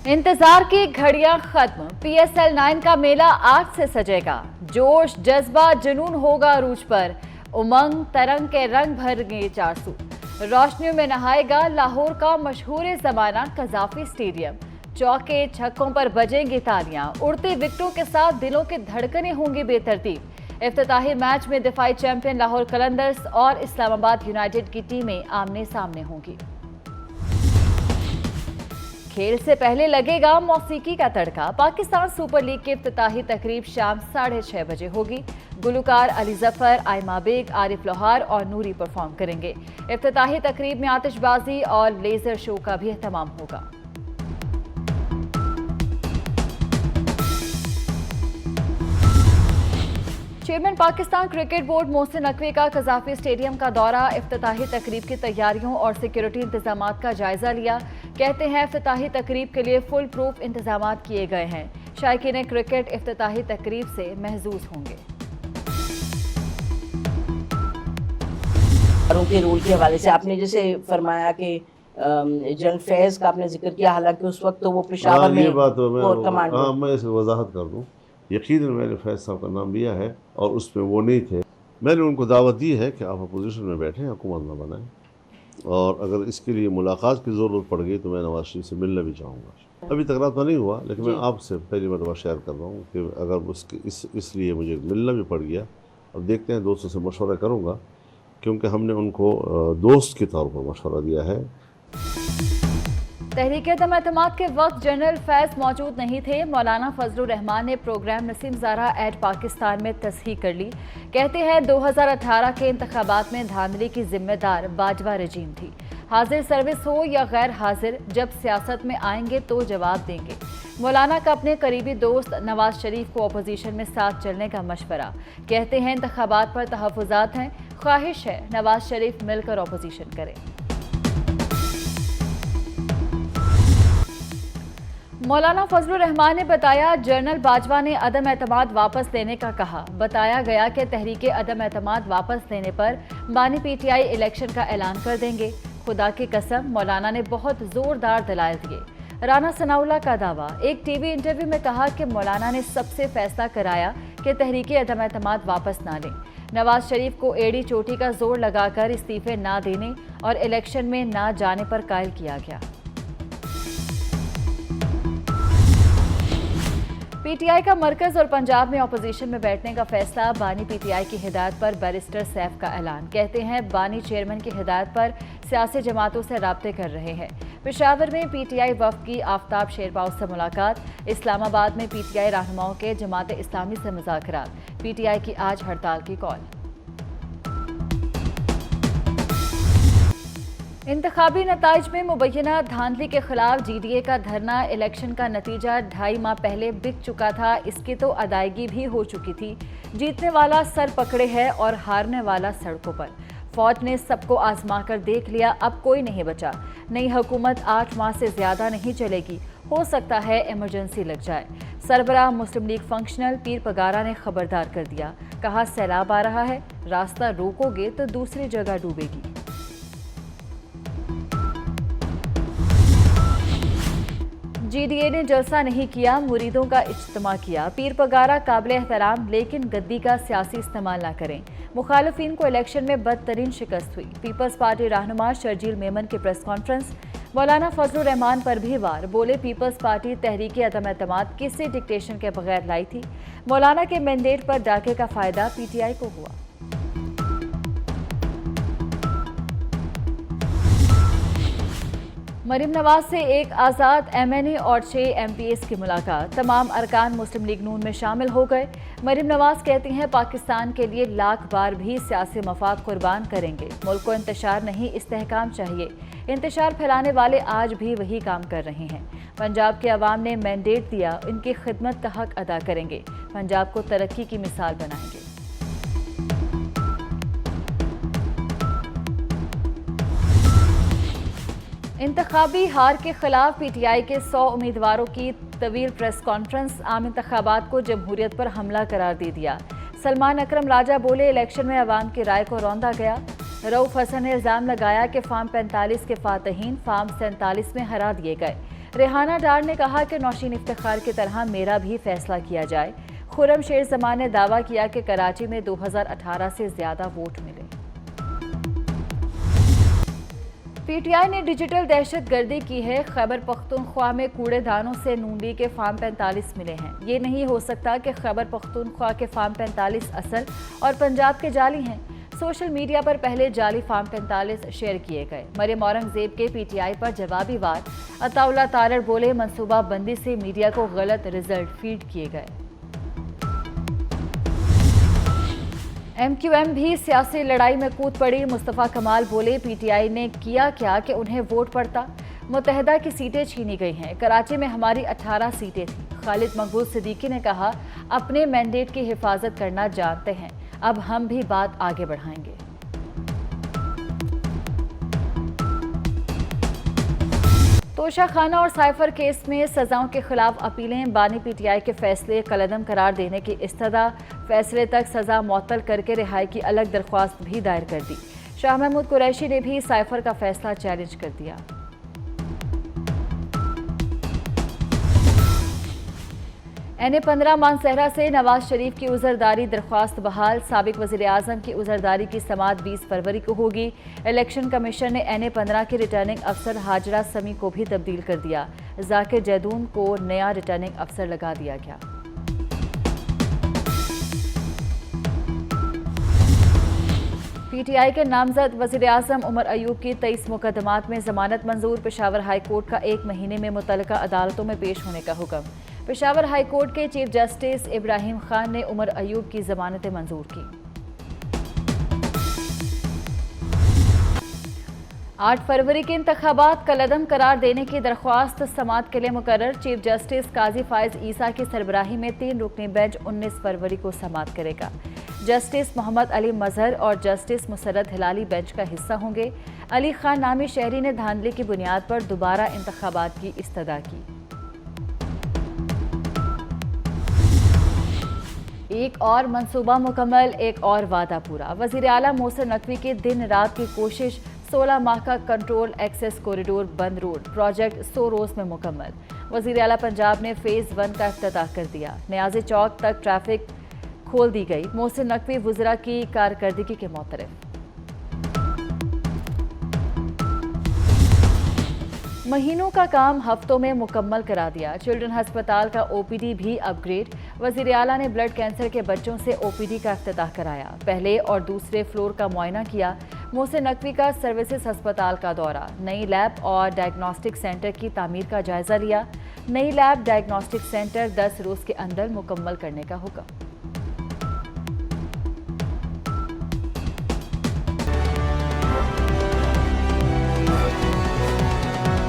इंतजार की घड़ियां खत्म। PSL 9 का मेला आज से सजेगा। जोश जज्बा जुनून होगा अरूज पर। उमंग तरंग के रंग भरेंगे चारसू। रोशनियों में नहाएगा लाहौर का मशहूर जमाना कजाफी स्टेडियम। चौके छक्कों पर बजेंगी तालियां। उड़ते विकेटों के साथ दिलों की धड़कनें होंगी बेतरतीब। इफ्तिताही मैच में दिफाई चैंपियन लाहौर कलंदर्स और इस्लामाबाद यूनाइटेड की टीमें आमने सामने होंगी। खेल से पहले लगेगा मौसीकी का तड़का। पाकिस्तान सुपर लीग की इफ्तिताही तकरीब शाम 6:30 बजे होगी। गुलकार अली जफर, आयमा बेग, आरिफ लोहार और नूरी परफॉर्म करेंगे। इफ्तिताही तकरीब में आतिशबाजी और लेजर शो का भी एहतमाम होगा। Chairman Pakistan cricket board Mohsin Naqvi का कजाफी स्टेडियम का दौरा। इफ्तिताही तकरीब की तैयारियों और सिक्योरिटी इंतजामात का जायजा लिया। कहते हैं इफ्तिताही तकरीब के लिए फुल प्रूफ इंतजामात किए गए हैं। शायकीन क्रिकेट इफ्तिताही तकरीब से महजूज होंगे। के रूल के हवाले से आपने जैसे फरमाया कि जनरल फैज का आपने जिक्र किया, हालांकि उस वक्त तो वो पेशावर में कमांड। मैं इसे वजाहत कर दूं, यकीनन मैंने फैज साहब का नाम लिया है और उसमें वो नहीं थे। मैंने उनको दावत दी है कि आप अपोजिशन में बैठें, हुकूमत न बनाएं, और अगर इसके लिए मुलाकात की ज़रूरत पड़ गई तो मैं नवाज शरीफ से मिलना भी चाहूँगा। अभी तक राब्ता नहीं हुआ, लेकिन मैं आपसे पहली मरतबा शेयर कर रहा हूँ कि अगर उसके इसलिए मुझे मिलना भी पड़ गया, अब देखते हैं, दोस्तों से मशवरा करूँगा, क्योंकि हमने उनको दोस्त के तौर पर मशवरा दिया है। तहरीक-ए-एतमाद के वक्त जनरल फैज मौजूद नहीं थे। मौलाना फजलुर रहमान ने प्रोग्राम नसीम ज़ारा एट पाकिस्तान में तस्हीह कर ली। कहते हैं 2018 के इंतखाबात में धांधली की जिम्मेदार बाजवा रजीम थी। हाजिर सर्विस हो या गैर हाजिर, जब सियासत में आएंगे तो जवाब देंगे। मौलाना का अपने करीबी दोस्त नवाज शरीफ को अपोजिशन में साथ चलने का मशवरा। कहते हैं इंतखाबात पर तहफ़्फ़ुज़ात हैं, ख्वाहिश है नवाज शरीफ मिलकर अपोजिशन करें। मौलाना फजलुर रहमान ने बताया, जनरल बाजवा ने अदम एतमाद वापस लेने का कहा। बताया गया कि तहरीके अदम एतमाद वापस लेने पर बानी PTI इलेक्शन का ऐलान कर देंगे। खुदा की कसम, मौलाना ने बहुत जोरदार दलाइल दिए। राना सनाउल्लाह का दावा। एक TV इंटरव्यू में कहा कि मौलाना ने सबसे फैसला कराया कि तहरीके अदम एतमाद वापस ना लें। नवाज शरीफ को एड़ी चोटी का जोर लगाकर इस्तीफे ना देने और इलेक्शन में ना जाने पर कायल किया गया। PTI का मरकज और पंजाब में अपोजिशन में बैठने का फैसला। बानी PTI की हिदायत पर बैरिस्टर सैफ का ऐलान। कहते हैं बानी चेयरमैन की हिदायत पर सियासी जमातों से राब्ते कर रहे हैं। पेशावर में PTI वफ़द की आफ्ताब शेरपाव से मुलाकात। इस्लामाबाद में PTI रहनुमाओं के जमात इस्लामी से मुज़ाकरात। PTI की आज हड़ताल की कॉल। इंतखाबी नताइज में मुबैना धांधली के खिलाफ GDA का धरना। इलेक्शन का नतीजा 2.5 माह पहले बिक चुका था, इसकी तो अदायगी भी हो चुकी थी। जीतने वाला सर पकड़े है और हारने वाला सड़कों पर। फौज ने सबको आजमा कर देख लिया, अब कोई नहीं बचा। नई हुकूमत 8 माह से ज्यादा नहीं चलेगी, हो सकता है इमरजेंसी लग जाए। सरबराह मुस्लिम लीग फंक्शनल पीर पगारा ने खबरदार कर दिया। कहा, सैलाब आ रहा है, रास्ता रोकोगे तो दूसरी जगह डूबेगी। GDA ने जलसा नहीं किया, मुरीदों का इज्तिमा किया। पीर पगारा काबिल एहतराम, लेकिन गद्दी का सियासी इस्तेमाल न करें। मुखालिफिन को इलेक्शन में बदतरीन शिकस्त हुई। पीपल्स पार्टी रहनुमा शर्जील मेमन की प्रेस कॉन्फ्रेंस। मौलाना फजलुर रहमान पर भी वार। बोले, पीपल्स पार्टी तहरीके अदम एतमाद किसी डिक्टेशन के बगैर लाई थी। मौलाना के मैंडेट पर डाके का फायदा PTI को हुआ। मरीम नवाज से एक आज़ाद MNA और 6 MPs की मुलाकात। तमाम अरकान मुस्लिम लीग नून में शामिल हो गए। मरीम नवाज कहती हैं, पाकिस्तान के लिए लाख बार भी सियासी मफाद कुर्बान करेंगे। मुल्क को इंतशार नहीं, इस्तेहकाम चाहिए। इंतशार फैलाने वाले आज भी वही काम कर रहे हैं। पंजाब के अवाम ने मैंडेट दिया, इनकी खिदमत का हक अदा करेंगे। पंजाब को तरक्की की मिसाल बनाएंगे। इंतखाबी हार के खिलाफ PTI के 100 उम्मीदवारों की तवील प्रेस कॉन्फ्रेंस। आम इंतखाबात को जमहूरियत पर हमला करार दे दिया। सलमान अकरम राजा बोले, इलेक्शन में अवाम की राय को रौंदा गया। रऊफ हसन ने इल्ज़ाम लगाया कि फार्म 45 के फातहीन फार्म 47 में हरा दिए गए। रेहाना डार ने कहा कि नौशीन इफ्तिखार की तरह मेरा भी फैसला किया जाए। खुर्रम शेर जमान ने दावा किया कि कराची में 2018 से ज्यादा वोट मिले। पीटीआई ने डिजिटल दहशतगर्दी की है। खैबर पख्तूनख्वा में कूड़ेदानों से नून लीग के फार्म 45 मिले हैं। ये नहीं हो सकता कि खैबर पख्तूनख्वा के फार्म 45 असल और पंजाब के जाली हैं। सोशल मीडिया पर पहले जाली फार्म 45 शेयर किए गए। मरियम औरंगजेब के पीटीआई पर जवाबी वार। अताउल्लाह तारड़ बोले, मनसूबा बंदी से मीडिया को गलत रिजल्ट फीड किए गए। MQM भी सियासी लड़ाई में कूद पड़ी। मुस्तफ़ा कमाल बोले, पीटीआई ने किया क्या कि उन्हें वोट पड़ता। मुत्तहिदा की सीटें छीनी गई हैं। कराची में हमारी 18 सीटें थीं। खालिद मकबूल सिद्दीकी ने कहा, अपने मैंडेट की हिफाजत करना जानते हैं, अब हम भी बात आगे बढ़ाएंगे। तोशा खाना और साइफर केस में सजाओं के खिलाफ अपीलें। बानी पीटीआई के फैसले कलअदम करार देने की इस्तदा। फैसले तक सजा मुअत्तल करके रिहाई की अलग दरख्वास्त भी दायर कर दी। शाह महमूद कुरैशी ने भी साइफर का फैसला चैलेंज कर दिया। NA-15 मानसहरा से नवाज शरीफ की उजरदारी दरख्वास्त बहाल। साबिक वज़ीर आज़म की उजरदारी की समाअत 20 फरवरी को होगी। इलेक्शन कमीशन ने NA-15 के रिटर्निंग अफसर हाजरा समी को भी तब्दील कर दिया। जाकिर जैदून को नया रिटर्निंग अफसर लगा दिया गया। पीटीआई के नामजद वज़ीर आज़म उमर अयूब की 23 मुकदमात में जमानत मंजूर। पेशावर हाई कोर्ट का 1 महीने में मुतल्लिका अदालतों में पेश होने का हुक्म। पेशावर हाई कोर्ट के चीफ जस्टिस इब्राहिम खान ने उमर अयूब की जमानतें मंजूर की। 8 फरवरी के इंतखाबात कलअदम करार देने की दरख्वास्त समाअत के लिए मुकर्रर। चीफ जस्टिस काजी फायज ईसा की सरबराही में 3 रुकनी बेंच 19 फरवरी को समाअत करेगा। जस्टिस मोहम्मद अली मजहर और जस्टिस मुसरत हिलाली बेंच का हिस्सा होंगे। अली खान नामी शहरी ने धांधली की बुनियाद पर दोबारा इंतखाबात की इस्तदा की। एक और मंसूबा मुकम्मल, एक और वादा पूरा। वज़ीर आला मोहसिन नकवी की दिन रात की कोशिश। 16 माह का कंट्रोल एक्सेस कॉरिडोर बंद रोड प्रोजेक्ट 100 रोज में मुकम्मल। वज़ीर आला पंजाब ने फेज़ 1 का इफ्तिताह कर दिया। न्याज़े चौक तक ट्रैफिक खोल दी गई। मोहसिन नकवी वज़रा की कारकर्दगी के मोतरफ। महीनों का काम हफ्तों में मुकम्मल करा दिया। चिल्ड्रन अस्पताल का OPD भी अपग्रेड। वज़ीर आला ने ब्लड कैंसर के बच्चों से OPD का इफ्तिताह कराया। पहले और दूसरे फ्लोर का मुआयना किया। मोहसिन नकवी का सर्विसेज अस्पताल का दौरा। नई लैब और डायग्नोस्टिक सेंटर की तामीर का जायजा लिया। नई लैब डायग्नोस्टिक सेंटर 10 रोज के अंदर मुकम्मल करने का हुक्म।